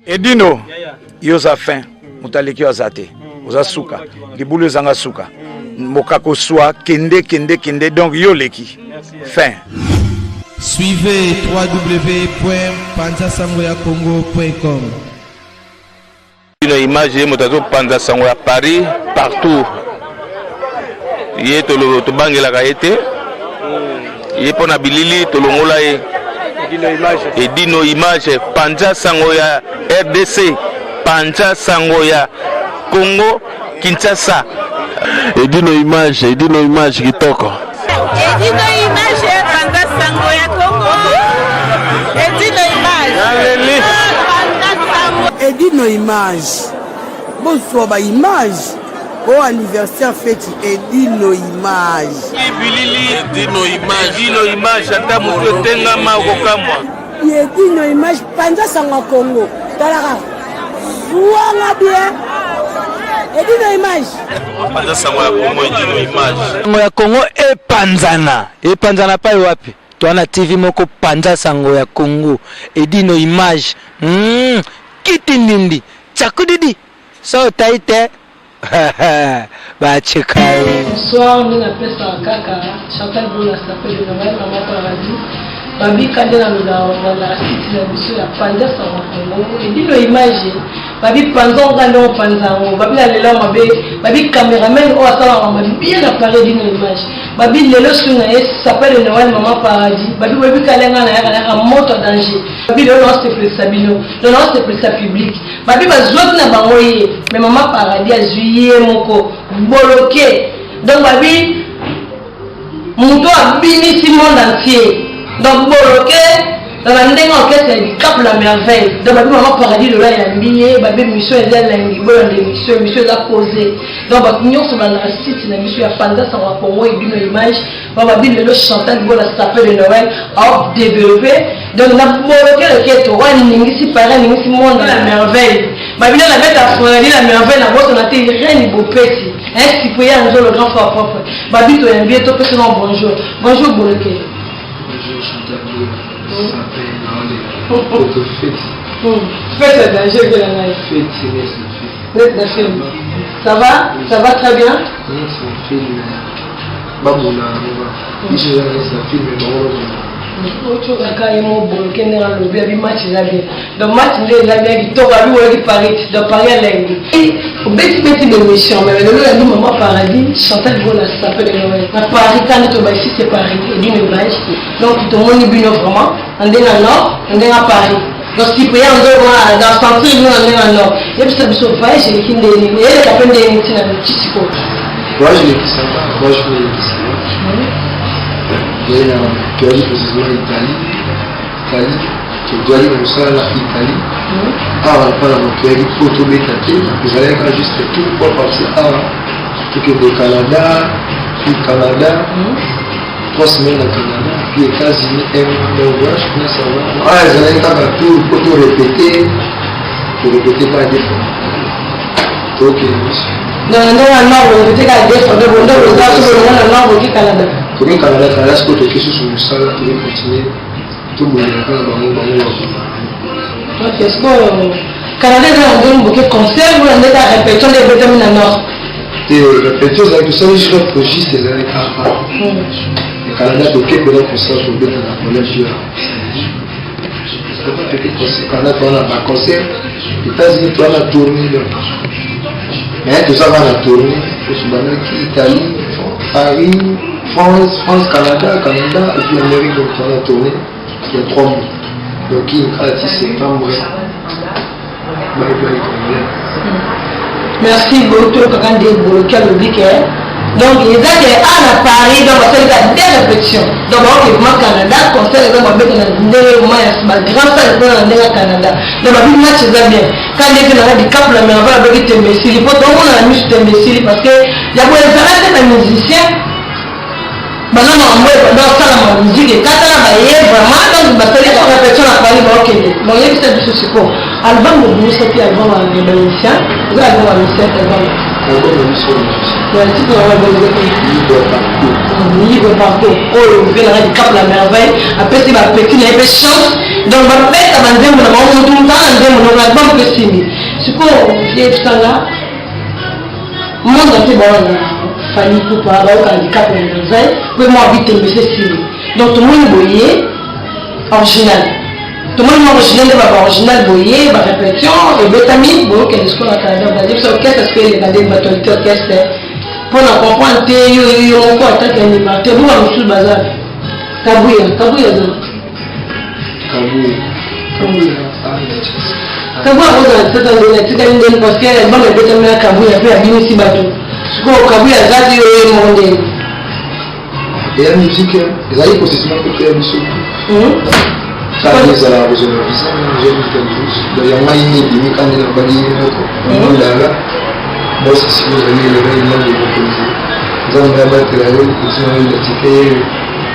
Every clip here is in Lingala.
Edino, yoza fin, mutaleki wazate, oza suka, libulu zanga suka, mokako soa, kende, donc yoleki, fin. Suivez www.panzasangoyacongo.com. Une image motazo Panza Sangoya Paris partout. Yé tolo to bangela kaete. Yé pona bilili tolongola ye. Edino image Panza Sangoya RDC, Panza Sangoya Congo Kinshasa. Edino image kitoko. Edino image Panza Sangoya Congo. Edino image. Edino image. Bonsoir ba image. Au anniversaire fête Edino image. Edino image ata muto tenga ma kokamwa. Edino image Panza Sangoya Congo. Talaka. Ouanga bien. Edino image. Panza Sangoya Congo Edino image. Sangoya Congo epanzana pa wapi? Tuana TV moko Panza Sangoya Congo Edino image. Kitindindi chakudidi so taite bachikayo. Bonsoir, on est appelé ça Kaka Chantal Bola s'appelle de Noël Maman Paradis Babi Kadena la site la mission ya Panza Sangoya Congo Edino image Babi Panza ngalo Panza Babi la lela mabe Babi cameraman o asala mabe bien appareil Edino image Babi lelo suna s'appelle de Noël Maman Paradis Babi kalenga na moto danger Babi le lance sabino le lance public Babi bazot na bangoye mais Maman Paradis a juillet moko bloqué donc Babi muto abini si monde entier donc bloqué dans la ndenge orchestre du Cap la merveille donc Babi Maman Paradis de là ya mbiye Babi mission ezali langi bola de mission za poser donc Babi nyonso ba na site na mission ya Panza Sangoya Congo Edino image Babi le Chantal Bola s'appelle de Noël a développé donc na bloqué le keto wa ningi si parent ningi si monde la merveille Babi la mettre à fond la merveille na boto na te rien bopeti ainsi pour y le grand frère propre Babi to envier to personne bonjour bloqué. Bonjour Chantal Bola, ça s'appelle Naole. Faites le danger de la naïf. Faites la film. Ça va très bien? Oui, c'est un film. Babouna, il se fait un film. Autre cas, il m'a bloqué dans le lobby, il match là bien. Donc match là bien, il tombe à lui, il paraît, de Paris à l'Inde. Au petit de mission, mais le jour où Maman Paradis, Chantal Bola s'appelle de Noël. À Paris, quand tu vas ici, c'est Paris, et d'une image. Donc tout le monde est bien vraiment. On est dans le nord, on est à Paris. Donc si vous voyez, on est dans le centre, nous on est dans le nord. Et puis ça me sauve pas, j'ai l'équipe des lignes. Et elle a peine des lignes dans le petit coup. Moi je l'ai dit ça. Et tu as dit précisément Italie, tu dois aller comme ça là, Italie. Ah, on parle de tu as dit photo bétaté, vous allez juste tout pour passer à tout que au Canada, puis Canada, 3 semaines au Canada, puis États-Unis, un voyage, puis ça va. Ah, ils allaient faire tout pour tout répéter par défaut. Ok, monsieur. Non, on peut dire Canada. Pour le Canada, c'est que tu es sur le sol, tu veux continuer. Tout le monde est là, est-ce que Canada, on donne beaucoup de conseils ou on est à répétition des vitamines en or? Des répétitions, tout ça, je crois que juste les années avant. Le Canada, tu es pour le conseil pour le collège. Canada, tu as un concert. Les États-Unis, tu as la tournée. Mais tout ça va la tournée. Italie, Paris, France, Canada, et puis l'Amérique, donc on a tourné il y a 3 mois. Donc il y a 6 septembre. Merci beaucoup, quand on bloqué le week-end. Donc les gens qui sont à Paris, donc c'est des répétitions. Donc on va au Canada, conseil les gens vont mettre dans le grand salle pour aller au Canada. Donc on va match ça bien. Quand les gens du Cap la mer, on va avec Tembessili. Il faut donc on a mis Tembessili parce que il y a beaucoup de musiciens. Maintenant on va dans la musique et quand on va y vraiment donc parce que les répétitions à Paris vont ok. Bon il y a des choses pour album de musique album de musiciens, album de musiciens album Libre partout. Oh, le fait la cap la merveille. Après, c'est ma petite, il y a une chance. Donc, ma pète, à manger, mon amour, tout le temps, on a pas que c'est. C'est quoi, vieille tout ça là? Moi, dans ces bonnes famille, pour pas avoir un handicap la merveille, pour moi, vite, mais c'est si. Donc, tout le monde voyait original. Tout le monde original, il va original, voyez, va répétition, et bétamine, bon, qu'est-ce qu'on a fait? On va dire, c'est orchestre, est-ce qu'il y a des batteries orchestre? Pour la comprendre, il y a encore un animateur, vous avez tout le bazar. Kabouya, Kabouya, parce qu'elle est bonne, elle est Kabouya, puis elle vient ici, bateau. Ce qu'on Kabouya, ça, c'est le monde. Et la musique, les aïeux possessivement que tu as mis sur ça, ils ont besoin de visa, j'ai vu que il y a moins de quand il a pas dit, moi, si vous avez le réunion de proposer, nous allons rabattre la rue, nous allons identifier,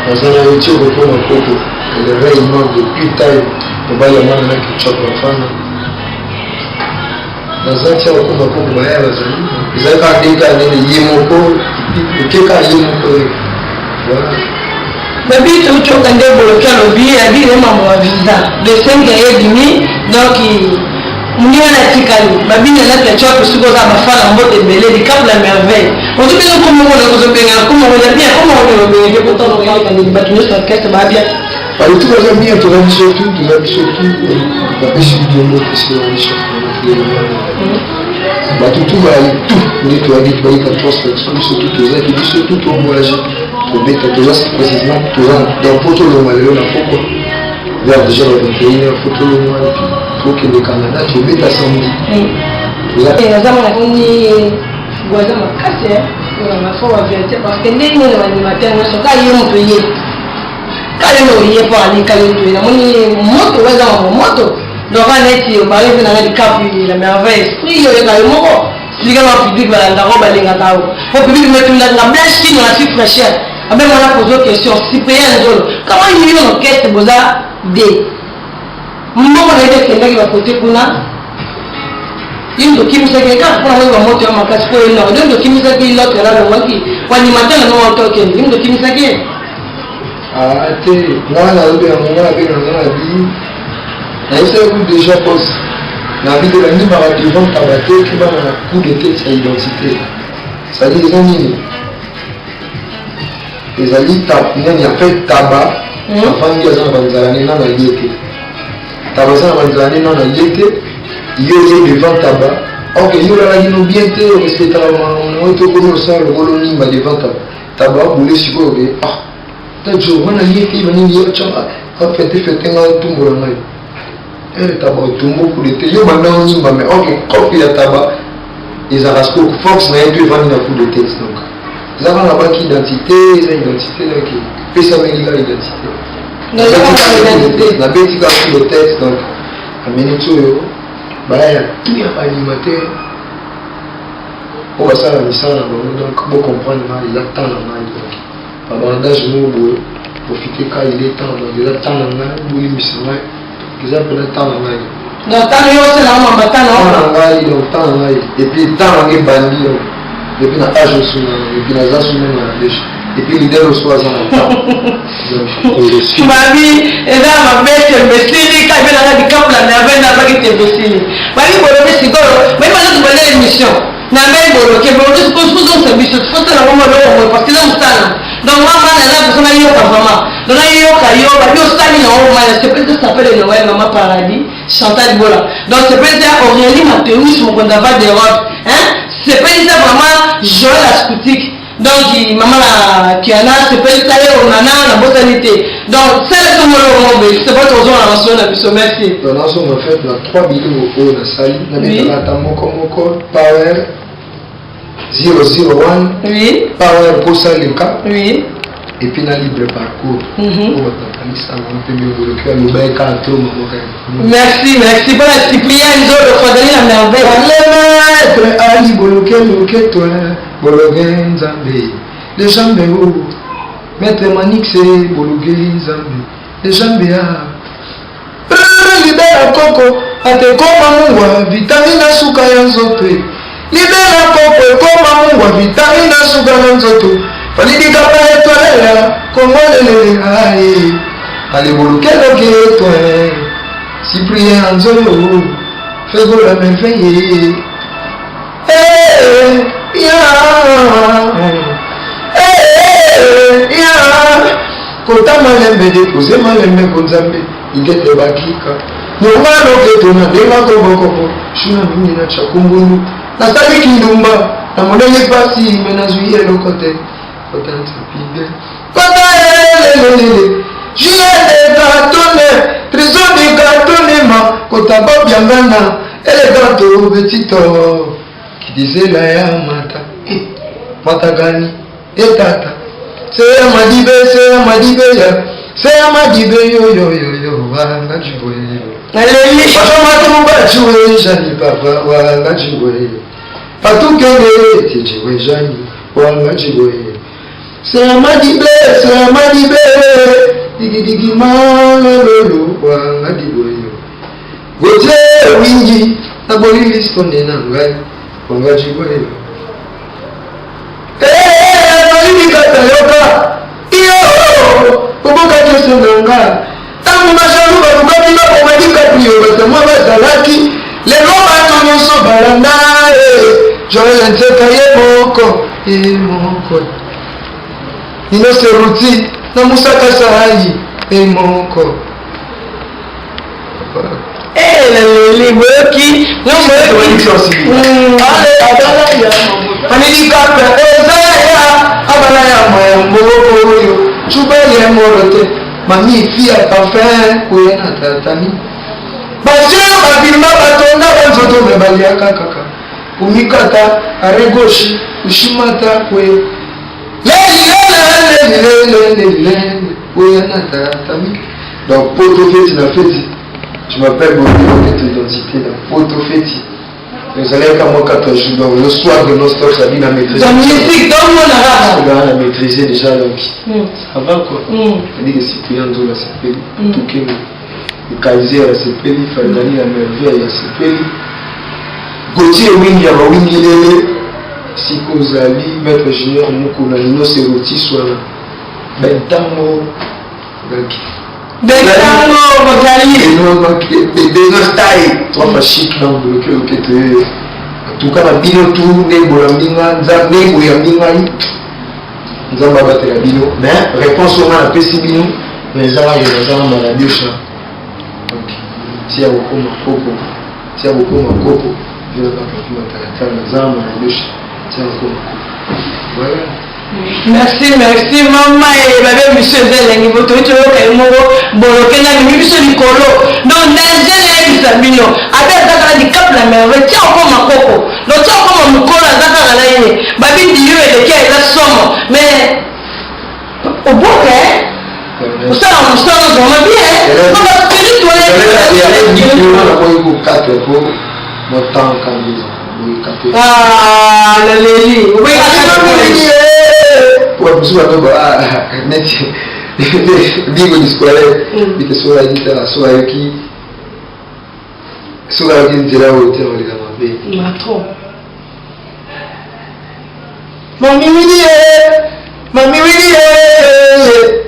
nous allons retirer au point de propos, le réunion de plus taille, pour voir le monde qui choque la femme. Nous allons tirer au point de propos, ils allaient faire des cas de Yémoko, et quelqu'un Yémoko. Voilà. Mais puis, tu as bloqué le billet, il a dit, mon visa. Le 5 et donc Mounia na tikali, babine na tchwa kusuko za mafala mbote belé di cap la merveille. On te dit comment on le bien, comment on le bien, comment on le bien, pourtant on regarde quand il bat une orchestre va bien. Pas du tout bien, tu vas surtout, la pêche du mot qui se recherche. Bah tout va tout, ni tu as dit tu vas y surtout tous les qui surtout ton voyage. Pour mettre tout ça précisément tout ça dans photo le malheur la photo. Vers déjà le 21 photo le malheur. Pour que le Canada, tu mets ta samedi. Et la zone on dit voisin ma casse on a fait la vérité parce que les animateurs ne sont pas payés. Quand ils ne pas aller quand ils ne ont moto voisin moto. Donc on est au parler de la cap la merveille esprit il y a le mot. Si le public va la robe aller ngata. Au public mettre la blanche qui nous a fait fraîcheur. Même on a posé une question si payer un zone. Comment il y a une orchestre boza D Mama na ile kenda kwa kote kuna ndio kimisa keka kuna wewe moto ya makasi kwa ile ndio kimisa kile lote la wangi kwa ni matana na watu wake ndio kimisa kile ate mwana ube ya mwana pe na mwana bi na isso ku déjà pose na vie de la nuit par devant tabaté qui va na coup de tête sa identité ça dit les amis les ali tap nani a fait tabac avant qu'ils ont banzalani na na yeke tabaza na banzalani na na yeke yo devant tabac ok yo la gino bien te respecte la on to ko no sa le koloni ba devant tabac boule siko be ah ta jo wana yeke bani yo chama a fete nga tumbo na ngai tabac tumbo pour l'été yo bana on nimba mais ok copie ya tabac ils arrachent force na yetu vani na coup de tête donc ils ont la banque identité ils ont identité là qui fait ça mais il a identité na beti ka coup de tête donc amenito yo baya tout ya animateur pour ça la mission donc pour comprendre il attend la main donc abandage nous profiter quand il est temps donc il attend la main pour lui mission ils appellent le temps la main donc tant yo c'est la maman tant donc temps la main et puis temps est bandi et puis na âge aussi et puis na zasu même na lèche et puis l'idée le soir ça na Mami, et là ma bête imbécile, quand elle a dit cap la merveille n'a pas été imbécile. Mami, pour le sigolo, même pas de bonne émission. Na même pour le que pour le construction de service, faut que la maman le parce que là on s'en. Donc maman là pour ça yo pas vraiment. Donc là yo ba yo stani na o mal, c'est peut-être ça s'appelle Noël maman paradis, Chantal Bola. Donc c'est peut-être Aurélie Mathéus mon condava de robe, hein? C'est peut-être vraiment Joël Ascoutique. Donc maman la qui a là c'est peut-être on a la botanité. Donc c'est le moment c'est pas toujours la mention la plus merci. Donc là on a fait la 3 vidéos au la salle, na mettre la moko power 001 oui power pour ça le cas oui et puis na libre parcours merci pour la Cyprien le Fodali la merveille Ali boloke toi boloke nzambe les jambes haut maître Manix boloke nzambe les jambes a libera koko ate koma mungwa vitamine suka ya nzope libela kopo ekoma mungwa vitamine asuka na nzoto falidika pa etolela kongolelele aye alebolukeloke etwe Cyprien Anzolo faisons la merveille kota malembe déposé malembe konzambe igete bakika nyongano ketona ndenga kobokoko shuna mimi na chakumbulu nasali kindumba na modeli pasi menazuie lokote kota pide kota lelelele J'ai des cartons, trésor de cartons, kota bob yangana, eleganto betito, qui disait la yamata, mata gani, tata, c'est amadibe ya, c'est amadibe yo, wanga jiboye. Allez, papa matumba jiboye, jani papa, wanga jiboye. Patu kene, jiboye jani, wanga jiboye. C'est amadibe. Digi malolo wanga diboyo gote wingi na bolilis konde na ngai wanga diboyo bolibi kata yoka iyo kuboka jesu nanga tangu mashalu balukaki na komadika kuyo batamwa bazalaki lelo bato nyonso balanda joel nteka ye moko inoseruti na musaka sahayi emoko lele boki no anilika pesa abala ya moyo chuba ye morote mami fia parfum kuena tatami basi abimba batonda banzoto bebalia kaka kumikata aregoshi ushimata kwe donc poto feti na feti je m'appelle Bobi ton identité la poto feti nous allons comme 14 jours donc le soir de nos stocks ça bien maîtriser la musique dans mon arabe on a maîtrisé déjà donc ça va quoi on dit que Cyprien Nzola s'appelle tout que le Kaiser s'appelle Fadani la merveille s'appelle Gauthier wingi ya wingi lele sikozali maître junior mukuna nino seroti swala bentango gaki bentango bakali beno style trois chic dans le cœur que tu en tout cas la bino tout nebo la minga nzambe ya minga nzamba batela bino mais réponse au na pesi bino mais ça va y a la biosha ok tia bokoma kopo je vais pas faire la nzamba la biosha. Voilà. Merci maman et bébé monsieur Zelengi boto to kai mongo boloke na mi biso likolo donc ndazele ya bisabino ata kaka di cap la mer tia ko makoko no tia ko mukolo zaka na yeye babi di yo ele kia ila somo mais oboke usana musana zoma bien on va tenir toi ah la leli oui pour besoin de net digo discoale bite sura dita sura qui sura dira wote wale kama be matro mami widi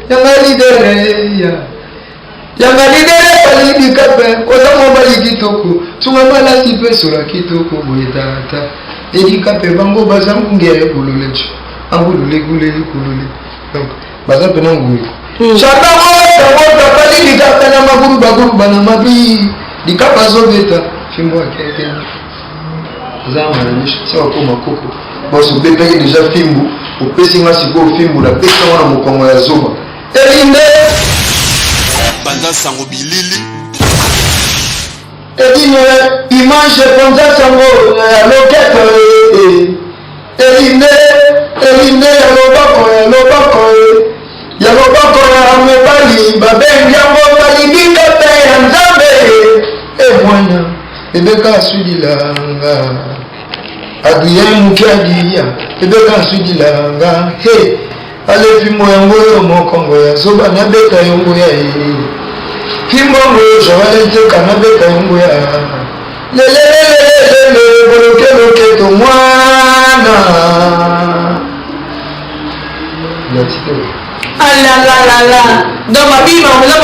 yangali dere pali bikape oza mobali kitoko tunga mala sipe sura kitoko boyetata edikape bango bazangu ngere kululecho ambulule kulele donc baza pena ngui chata wota pali bikape na maguru bana mabi dikapa zobeta fimbo akete zama na nisho sawa koma koko boso bebe déjà fimbu opesi ngasi ko fimbu na pesa wana mokongo ya zoba elinde Panza sango bilili edine image panza sango loketo elinde ya lobako ya mobali babengi yango balibika pe ya nzambe emwana ebeka asudilanga adrien mukiadia ebeka asudilanga he alefimo yango yo mokongo ya zoba nabeta yongo ya kimbongo joale teka nabeta yongo ya lelelelelele bolokeloketo mwana identité alalala donc babima oza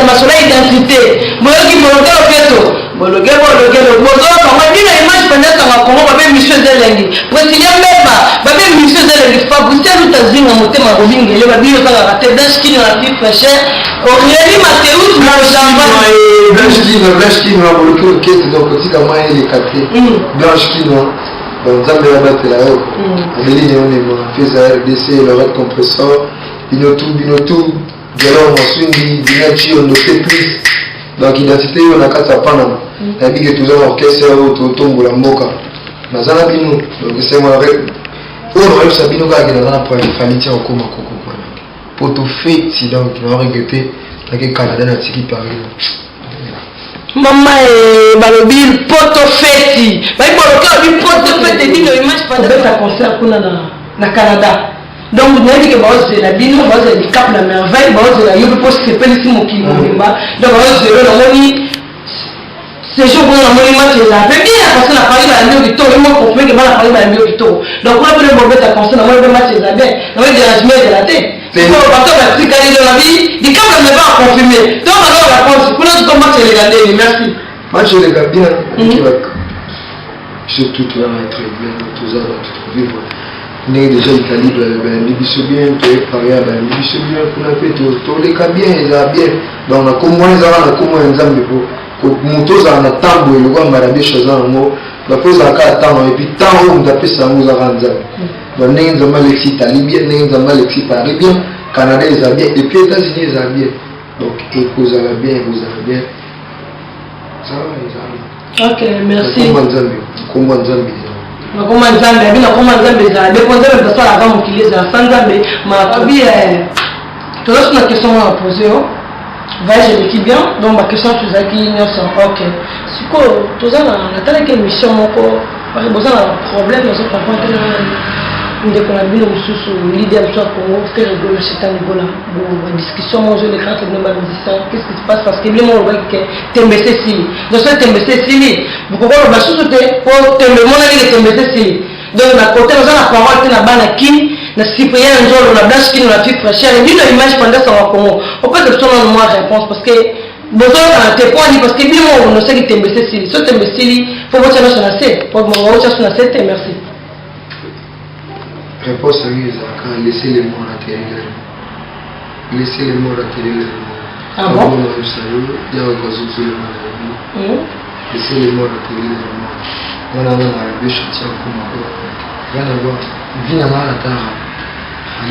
masolo ya identité boyoki bologe opeto bologe bozoka bino image pendesanga kongo babe mission ezelengi presilia mbeba babe mission ezelengi fabrice lutazinga motema kobingele babino ozangaka te dashkini na fi fraîcheur orieli mateus blanche boloki okete donc otika mwa eleka te blanche kino nzambe yabatela yo adeline onema pesa rdc lorette compresseur binotu dialor moswingi dinachi ondote plus donc identité oyo na kati ya panama nayebike toza na orchestre oyo totombola mboka naza na bino donc esengo avec oyo nayosa bino kaka naza na faliti ya kokoma koko wana po tofeti donc naoregrete nake canada natiki paris mama balobi poto feti bayiboloke obi poto feti dino image pendant concert kuna na Canada donc nayebi ke baozela bino baozela likap na merveille baozela yo mpo sepelisi mokili mobimba donc baozela namoni séjour kuna namoni match eza pe bien parce que na Paris balambi yo kitoko imo confirme ke bana Paris balambi yo kitoko donc kuna pele bobeta concert namoni pe match eza bien namoni dérangement ezela te sikoyo bato batikali nde na bi likap na meba confirme donc alors la réponse kuna tuko match elega ndeni merci match elega bien surtout tu vas être bien tous ça tout vivre ndenge déjà Italie balambi biso bien toyeparia balambi biso bien kuna pe toleka bien eza bien donc nakomwa ezala nakomwa ya nzambe po moto ozala na ntambo eloko marabe choza yango bapo ezalaka ya ntango epuis ntango oyo moto apesa yango ozaka nzambe donc ndenge nzambe alexi Italie bien ndenge nzambe alexi Paris bien Canada eza bien epuis États-Unis eza bien donc ekozala bien ça va ezala ok merci komba nzambe nakoma nzambe abi nakoma nzambe ezala depo nzambe basalaka mokili ezala sa nzambe mabi tozosuna question wana pose yo voyage eleki bien donc baquestion tozalaki nyonso ok sikoyo toza natalaki émission moko boza na problème nazo comprendre ndeko na bino mosusu leader biso ya Congo frère rigolo cheta nibola badiscussion mo ozoleka entre bino bamusicien qu'est-ce qui se passe parce que bilemo olobaki ke tembese esili donc so tembese esili bokokoloba susu te po tembe monaki ke tembese esili donc na côté naza na parole te na bana kini na cyprien njolo na blanche kini na fi fraîcheur ndino image pendant sango ya Congo opesa biso nano mwa réponse parce que bozolokana te po ani parce que bilemo onosaki tembese esili so tembe esili po botya nyonso na se po botya so na se te merci réponse à lui, laissez les morts atterrir. Laissez les morts atterrir. Ah bon? Laissez les morts atterrir. On a un chantier en commun. Rien à voir. Vina mal à terre.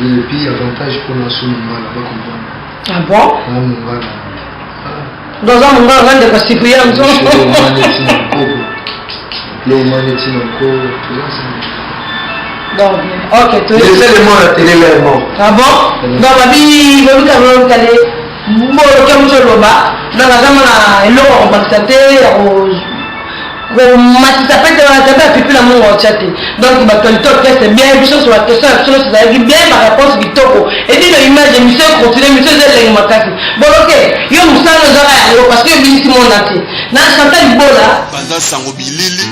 Le pire avantage pour nous, c'est là-bas comprendre. Ah bon? Dans un moment, on va passer pour y aller. L'humanité encore. Tout ça, c'est. Donc, ok, tu laissez les morts atterrir les morts. Ah bon? Donc, babi, babi quand même, mbolo ke mutoloba donc azamana eloko komatisa te komatisa pe te tape apipi na mongo otya te donc bato ya litoko pese bien biso so baquestion ya biso nyonso ezalaki bien baréponse kitoko edino image émission continue émission eza elengi makasi boloke yo mosala ozaka yango parce que yo bilisi monda te na Chantal Libola Panza sango bilili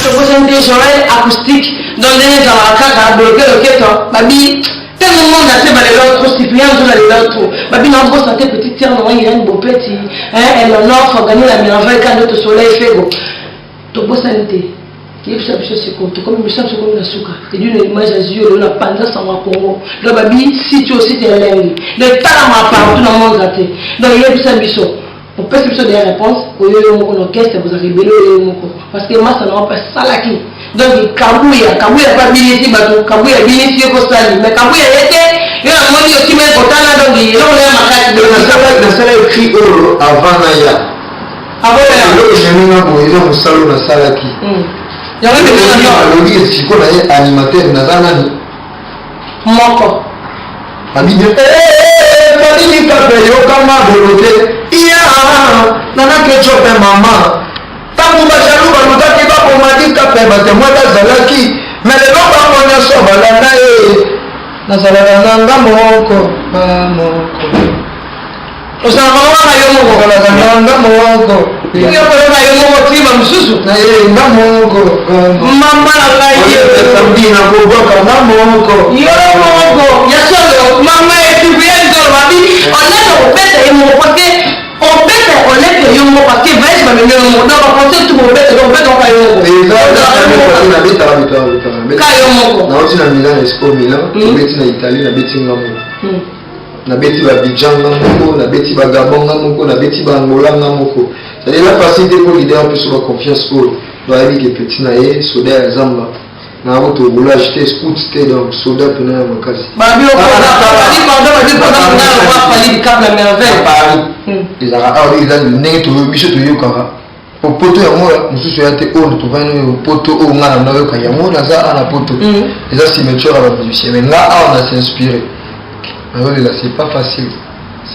tokosenté journal acoustique donc ndenge ezalaka kaka boloke loketo babi tellement monde a fait les autres cyprien sur les autres babi na bo santé petite terre no ngi yani bopeti elle honore organiser la merveille quand notre soleil fait go to bo santé qui ça biso c'est comme comme biso c'est comme la suka et d'une image à yeux na panza sango Congo donc babi si tu aussi t'es lengi le tala ma partout dans monde raté donc il y a biso on peut se des réponses au lieu de mon orchestre vous arrivez là parce que moi ça n'a pas salaki donc kabuya pas bilisi bato kabuya bilisi ko sali mais kabuya yete yo na moni yo kimé kotana donc yo na makati de na sala écrit avant naya avant ya yo jeminga bo yo musalo na salaki ya ngene na lobby siko na ye animateur na zana moko abide badini kape yo kama bolote iya nana ke chope mama tangu bajalu balutaki bakomadi kape batemwa bazalaki me lelo bango nyonso balanda ye nazalaka nanga moko ozalaka kaka yo moko nga moko yo koloba yo moko tiba mosusu nga moko mama na ngai sabina koboka nga moko yo moko ya solo mama etubieni tolo babi onene obeta ye moko parce que obeta oleke yo moko parce que vaise bamemi yo moko donc bapense tu obeta donc obeta oka yo moko ka yo moko nauti na Milan Expo Milan nabeti na Italie nabeti nga moko nabeti ba Abidjan nga moko nabeti ba Gabon nga moko nabeti ba Angola nga moko c'est-à-dire la facilité pour leader plus sur la confiance pour doit que petit na ye soda ya zamba na auto roulage te scout te donc soda pena ya makasi babi okoza babi pardon babi pardon na wa fali câble la merveille Paris les arabes ils ont né to bicho to yokara po poto ya mola mususu ya te on to va no poto o ngana na yoka ya mola za ana poto les cimetières à la musicien mais là on a s'inspiré alors là c'est pas facile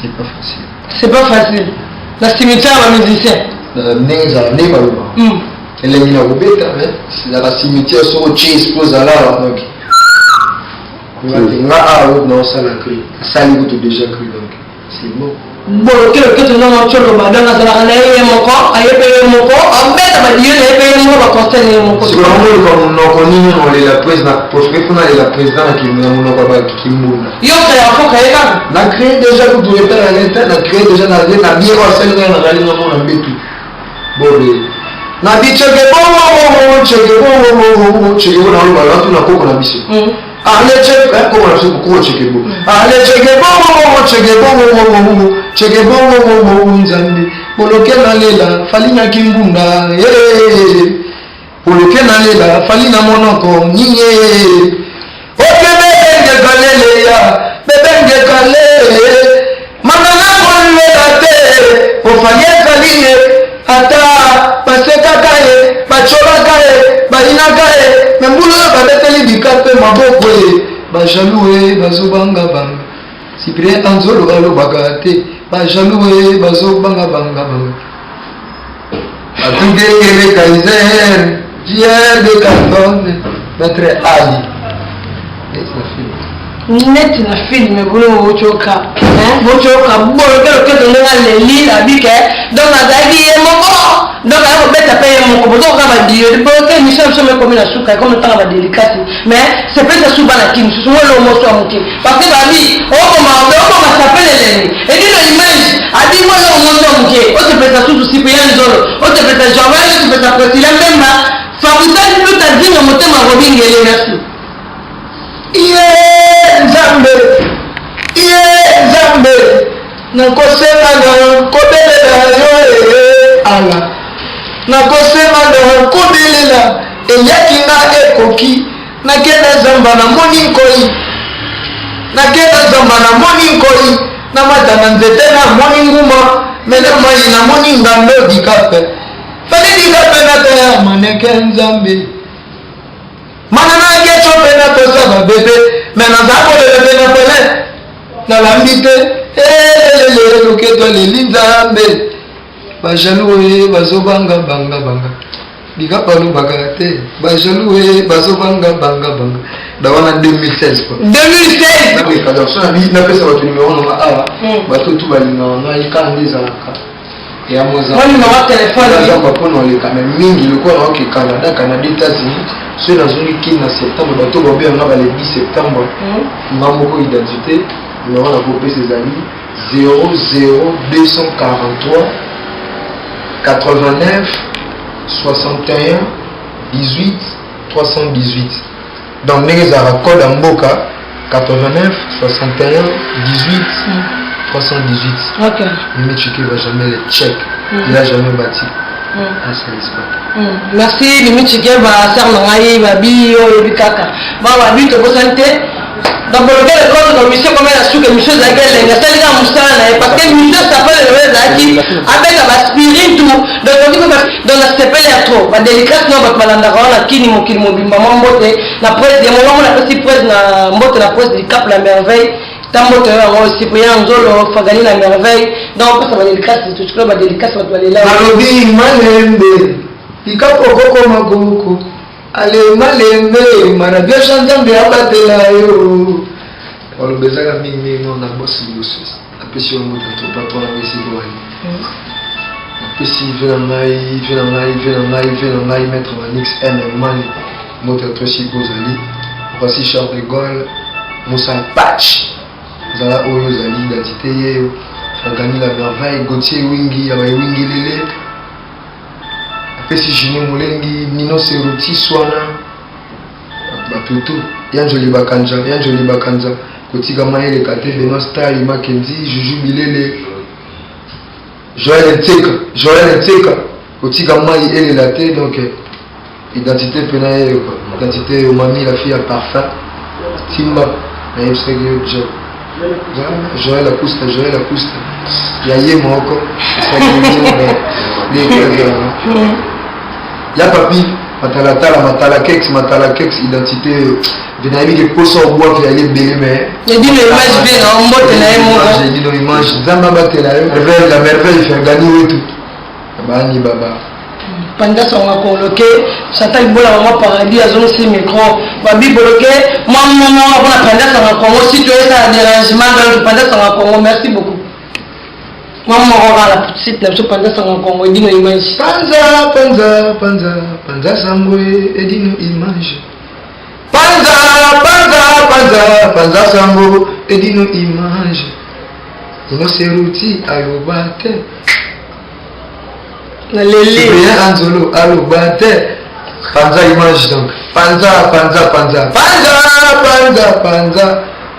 c'est pas facile la cimetière à la musicien neza ne ba ba elle est na robeta mais c'est la cimetière sur au cheese pose là donc nga a ou non ça la cri ça lui tout déjà cri donc c'est bon bon que tu non cholo ba dans la sala na ye moko ayepe ye moko ambeta ba dieu na yepe ye moko ba conseil ye moko c'est vraiment comme non konini on les la président pour que fona la président qui nous ba kimbuna yo ka ya foka ye kan na créé déjà pour tout état na créé déjà na bien au sein na rali na mona mbetu bon na bicheke bongo cheke bongo cheke bona lo ba tu na koko na biso ale cheke ko na so ko cheke bo ale cheke bongo nzambe boloke na lela fali na kimbunda boloke na lela fali na monoko nyinye okebe nge kalele ya bebe nge kalele manana konle ate ofanye kalie ata baseka kae bachola kae baina kae membulo babeteli bikape maboko bajalue bazobanga banga Cyprien Anzolo alobaka te bajalue bazobanga banga atude le Kaiser Pierre de Cantone Maître Ali net na film bolo ochoka bochoka bolo que to nga leli la bike donc azaki ye moko donc ako beta pe ye moko bozo ka ba dio de bolo que mission so me comme la suka comme tant ba délicat mais c'est peut être suba la kim so lo mo so amuke parce que ba bi o ko ma s'appelle leni et dit l'image a dit moi lo mo so amuke o te peut être tout si bien zolo o te peut être Joël o te peut être Priscilla même fa vous avez tout à dire no motema robingele merci Zambe nakosema na kodelela yo ala nakosema na kodelela eyaki na ekoki nakenda zamba na moni nkoi na mata na nzete na moni nguma mene mai na moni ngando dikape fali dikape na teya maneke nzambe mana na gecho pena tosa ba bebe mena zako le pena pele na lambite le loketo le linzambe ba jalue bazobanga banga bika palu bagate ba jalue bazobanga banga da wana 2016 quoi 2016 na bika donc ça na pesa watu numéro na awa bato tu balinga na ikandi za ka ya moza wani na telefone za bapono le kamera mingi le kwa na Canada États-Unis ceux dans une qui na septembre bato ba bien na le 10 septembre ngamboko identité nous on a coupé ses amis 00243 89 61 18 318 donc les code en Mboka 89 61 18 318 ok mais tu va jamais le check il a jamais bâti merci limite que va faire ngai ba bio bikaka ba bi to santé donc le code de mission comme la sous mission za gele nga salika musana parce que mission s'appelle le zaki avec la spirit tout donc la s'appelle ya trop ba délicat non ba balanda la kini mokili mobimba mbote la presse de moment la presse na mbote la presse du Cap la merveille tambote aussi pour un zolo fagani la merveille donc ça va délicat tout ce que va délicat ça va aller là alobi malembe ikapo koko magoko ale malembe marabia chanzambe abatela yo olobezaka mingi non na bosi napesi yo moto to patron na ngesi boali napesi ve na ngai maître manix mali moto atosi kozali voici Charles de Gaulle Moussa Patch zala oyo ozali identité ye Fagani la merveille Gauthier Wingi ya Wingi lele apesi Jini Mulengi Nino Seruti Swana baputu Yanjoli Bakanza kotika Maele Kate Benoît Style Mackenzie Juju Bilele Joël Nteka kotika Mai ele la te donc identité penaye identité mami la fille à parfum Timba na yebsege job Joël Acosta Yaye Moko ya papi matala kex identité venami ke poso bois que yaye belé mais il dit le image bien en mbote na yemo j'ai dit le image zamba batela la merveille fait gagner tout bani baba pendant son coloqué Chantal Bola maman paradis a zone si micro babi bloqué moi pendant son Congo si tu es ça dérangement pendant son Congo merci beaucoup moi la petite là pendant son Congo dit nos images panza sambwe edino image panza sambo edino image ino seruti ayobate Cyprien Anzolo alobate panza image donc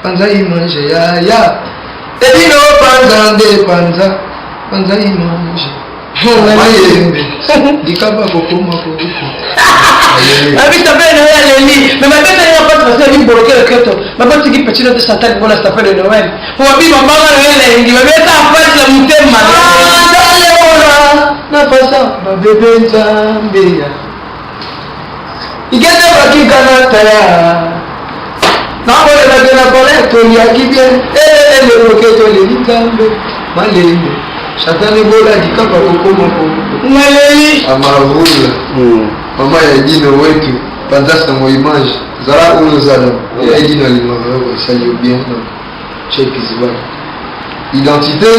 panza image ya edino panza image dikaba kokoma koko abi s'appelle Noël Leli mais ma tête n'a pas passé à bloquer le keto ma bonne qui petit de Chantal Bola s'appelle Noël on va bien maman Noël Leli mais ça en fait la mutema na pasa ba bébé Zambia igete bakigana taya na bole bagena bole to yaki bien le roketo le Zambia malende Chantal Bola dikaba kokoma koko maleli amavula mama ya dino wetu panza sango image zara ulo zala ya dino limavula ça y est bien check ziba identité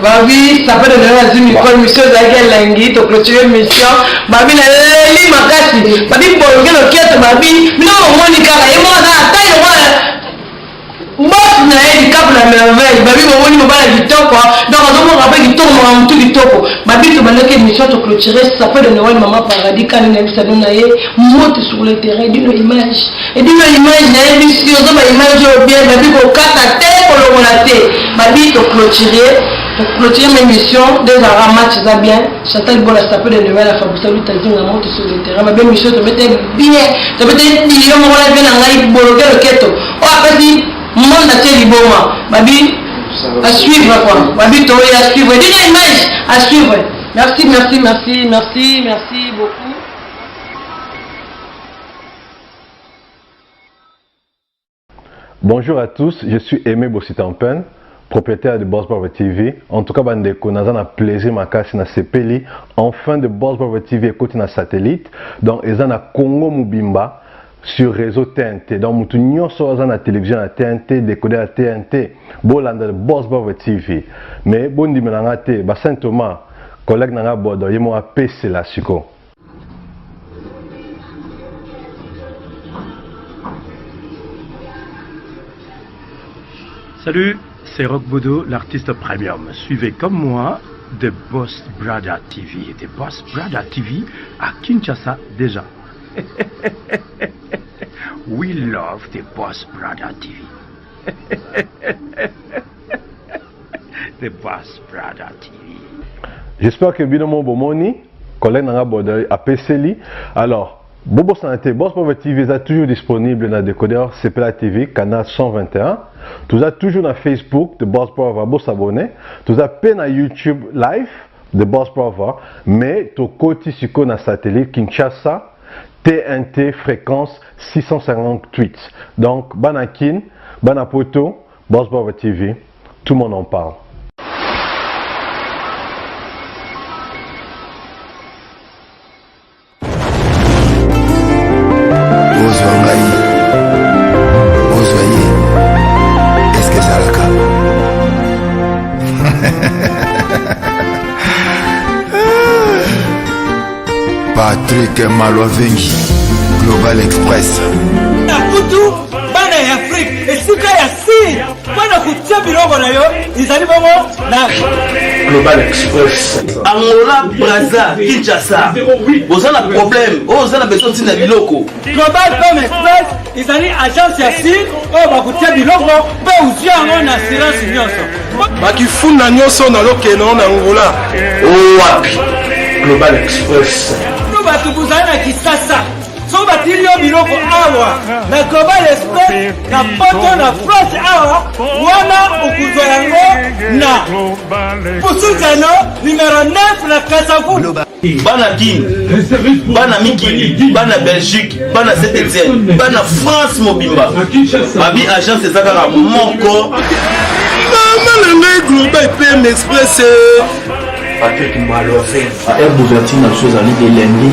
babi ça fait de la zimi mission d'agel langi to clôturer mission babi na leli makasi babi bolonge lo kiato babi mino monika la yemo na tayo wa Mbos na yedi cap la merveille babi momoni mobala kitoko donc azomo rappel kitoko mo mutu kitoko babi to baleke mission to clôturer ça fait de Noël maman paradis quand na bisa dona ye monte sur le terrain d'une image et d'une image na yebi si ozo ba image o bien babi ko kata te ko longola te babi to clôturer mes missions des match ça bien Chantal Bola ça fait de Noël la Fabrice lui t'a dit na monte sur le terrain babi mission to mettre bien to mettre million mo la bien na ngai boloke le keto o apesi monde a liboma babi à suivre quoi babi to à suivre d'une image à suivre merci beaucoup. Bonjour à tous, je suis Aimé Bossitampen, propriétaire de Boss Brother TV. En tout cas, bandeko nazana plaisir makasi na sepeli enfin de Boss Brother TV écoute na satellite donc ezana Congo Mubimba sur réseau TNT. Donc mutu nyonso aza na télévision na TNT décoder à TNT bolanda de Boss Brother TV. Mais bondi melanga te ba Saint Thomas collègue nanga bodo yemo a PC la siko. Salut, c'est Rock Bodo, l'artiste premium. Suivez comme moi The Boss Brother TV. The Boss Brother TV à Kinshasa déjà. We love The Boss Brother TV. The Boss Brother TV. J'espère que binomo bomoni, collègue nanga bodo a PCli. Alors, Bobo Santé, Boss Brother TV est toujours disponible dans le décodeur CPLA TV, canal 121. Tout ça toujours dans Facebook de Boss Brother, vous s'abonner. Tout ça peine à YouTube live de Boss Brother, mais tout côté sur le satellite Kinshasa, TNT fréquence 658. Donc, Banakin, Banapoto, Boss Brother TV, tout le monde en parle. Patrick Malwavengi, Global Express. Nakutu bana ya Afrique esika ya siri bana kutia bilongo na yo izali bongo na Global Express. Angola, Brazza, Kinshasa. Vous avez un problème. Vous avez besoin de biloko. Global Express izali agence ya siri o bakutia bilongo pe uzia ngo na assurance nyonso. Bakifuna nyonso na lokeno na Angola. Wapi? Global Express. Nous batu buzana na Kisasa. So batilio biloko awa na Global Express na poto na France awa wana ukuzwa yango na Pusujano numéro 9 na Kasavu. Bana Guinée, Bana Mikili, Bana Belgique, Bana Saint-Etienne, Bana France Mobimba. Babi agence ezaka moko. Maman le Global PM Express. Patrick Malwavengi. À Air d'ouverture na chose à l'île de lundi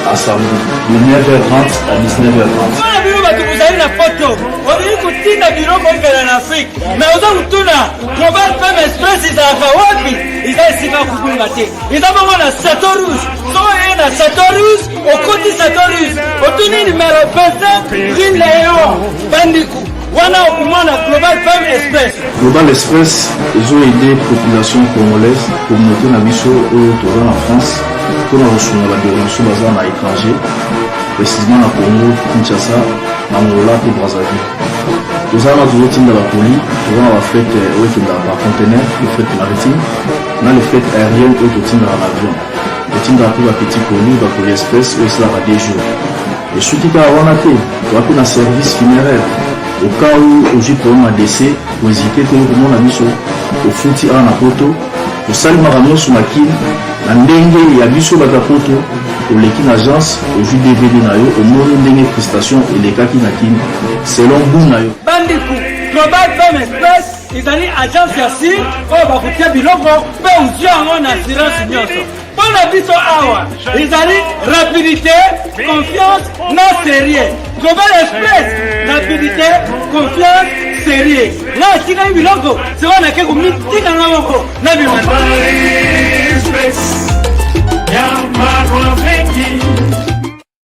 à samedi de 9h30 à 19h30. Wana biloko batu buzali na poto. Obili kutinda biloko ngela na Afrique. Mais oza kutuna Global PM Express izalaka wapi? Iza esika kubunga te. Iza bongo na Sato Rouge. So ye na Sato Rouge, okoti Sato Rouge. Otuni numéro 27, Green Léon, Bandiku. Wana okumana Global PM Express. Global Express, ils ont aidé la population congolaise, communauté na biso autour en France, pour la reçu la détention basée à l'étranger, précisément à Congo, Kinshasa, Angola et Brazzaville. Nous avons toujours été dans la colis, nous avons fait par conteneur, le fret maritime, dans le fret aérien et tout dans l'avion. Le team dans la petite colis, la colis express, et cela va des jours. Et surtout quand on a fait, on a fait un service funéraire. Au cas où j'ai pour un décès, pour hésiter que le monde a mis au fouti à la poto, pour saluer ma ramon sur ma kin, la dengue et à biso batapoto, pour l'équipe agence, au jus DVD nayo, au monde dengue prestation et les kaki nakin, selon boum nayo. Bandiku, Global PM Express, ils ont agence ya si, oh bakutia biloko, pe uzia ngo na assurance nyonso. Pour la biso awa, ils ont rapidité, confiance, non sérieux. Global Express, rapidité, confiance, sérieux. Là, si vous avez biloko, c'est vrai que vous avez mis 10 ans.